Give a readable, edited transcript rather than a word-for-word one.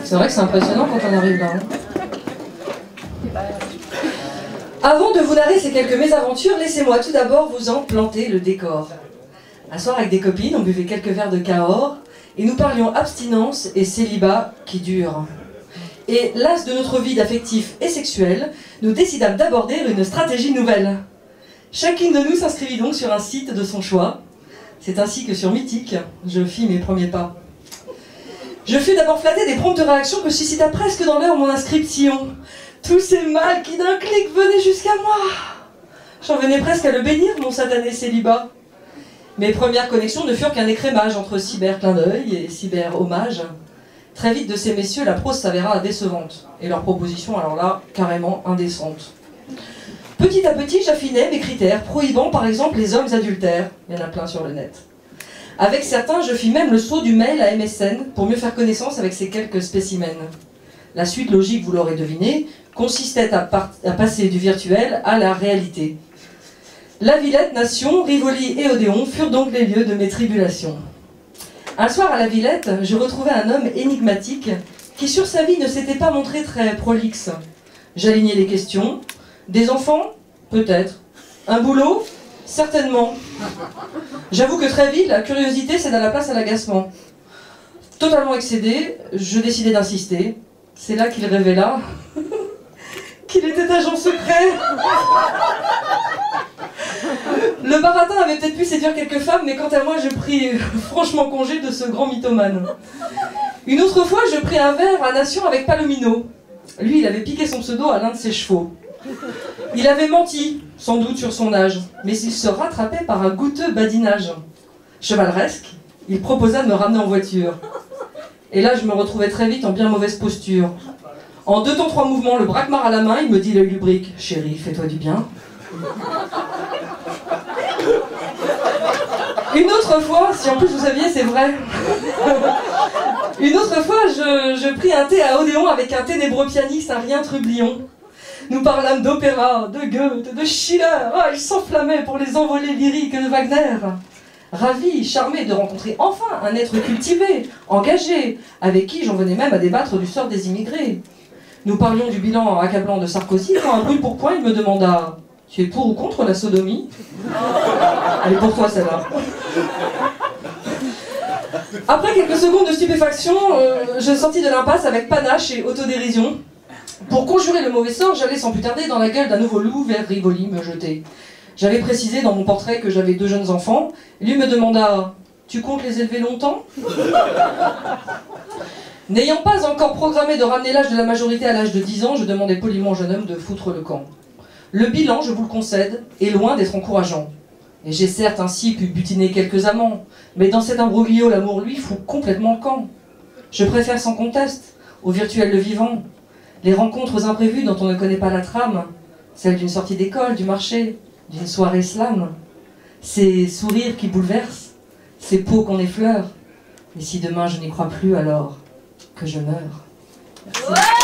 C'est vrai que c'est impressionnant quand on arrive là. Hein. Avant de vous narrer ces quelques mésaventures, laissez-moi tout d'abord vous en planter le décor. Un soir avec des copines, on buvait quelques verres de Cahors et nous parlions abstinence et célibat qui durent. Et las de notre vide affectif et sexuel, nous décidâmes d'aborder une stratégie nouvelle. Chacune de nous s'inscrivit donc sur un site de son choix. C'est ainsi que sur Mythique, je fis mes premiers pas. Je fus d'abord flatté des promptes réactions que suscita presque dans l'heure mon inscription. Tous ces mâles qui d'un clic venaient jusqu'à moi. J'en venais presque à le bénir, mon satané célibat. Mes premières connexions ne furent qu'un écrémage entre cyber-clin d'œil et cyber-hommage. Très vite de ces messieurs, la prose s'avéra décevante. Et leurs propositions, alors là, carrément indécentes. Petit à petit, j'affinais mes critères, prohibant par exemple les hommes adultères. Il y en a plein sur le net. Avec certains, je fis même le saut du mail à MSN pour mieux faire connaissance avec ces quelques spécimens. La suite logique, vous l'aurez deviné, consistait à passer du virtuel à la réalité. La Villette, Nation, Rivoli et Odéon furent donc les lieux de mes tribulations. Un soir à la Villette, je retrouvai un homme énigmatique qui sur sa vie ne s'était pas montré très prolixe. J'alignais les questions. Des enfants? Peut-être. Un boulot? Certainement. J'avoue que très vite, la curiosité céda la place à l'agacement. Totalement excédé, je décidai d'insister. C'est là qu'il révéla qu'il était agent secret. Le baratin avait peut-être pu séduire quelques femmes, mais quant à moi, je pris franchement congé de ce grand mythomane. Une autre fois, je pris un verre à Nation avec Palomino. Lui, il avait piqué son pseudo à l'un de ses chevaux. Il avait menti, sans doute sur son âge, mais il se rattrapait par un goûteux badinage. Chevaleresque, il proposa de me ramener en voiture. Et là, je me retrouvais très vite en bien mauvaise posture. En 2 temps 3 mouvements, le braquemar à la main, il me dit l'œil lubrique. « Chérie, fais-toi du bien. » Une autre fois, si en plus vous saviez, c'est vrai. Une autre fois, je pris un thé à Odéon avec un ténébreux pianiste, un rien trublion. Nous parlâmes d'opéra, de Goethe, de Schiller. Ah, il s'enflammait pour les envolées lyriques de Wagner. Ravi, charmé de rencontrer enfin un être cultivé, engagé, avec qui j'en venais même à débattre du sort des immigrés. Nous parlions du bilan accablant de Sarkozy quand un brûle-pourpoint il me demanda « Tu es pour ou contre la sodomie ?» Elle est pour toi celle-là. Après quelques secondes de stupéfaction, je sortis de l'impasse avec panache et autodérision. Pour conjurer le mauvais sort, j'allais sans plus tarder dans la gueule d'un nouveau loup vers Rivoli me jeter. J'avais précisé dans mon portrait que j'avais 2 jeunes enfants. Lui me demanda « Tu comptes les élever longtemps ?» N'ayant pas encore programmé de ramener l'âge de la majorité à l'âge de 10 ans, je demandais poliment au jeune homme de foutre le camp. Le bilan, je vous le concède, est loin d'être encourageant. Et j'ai certes ainsi pu butiner quelques amants, mais dans cet imbroglio, l'amour, lui, fout complètement le camp. Je préfère sans conteste, au virtuel le vivant, les rencontres imprévues dont on ne connaît pas la trame, celles d'une sortie d'école, du marché, d'une soirée slam, ces sourires qui bouleversent, ces peaux qu'on effleure. Et si demain je n'y crois plus, alors que je meure. Merci.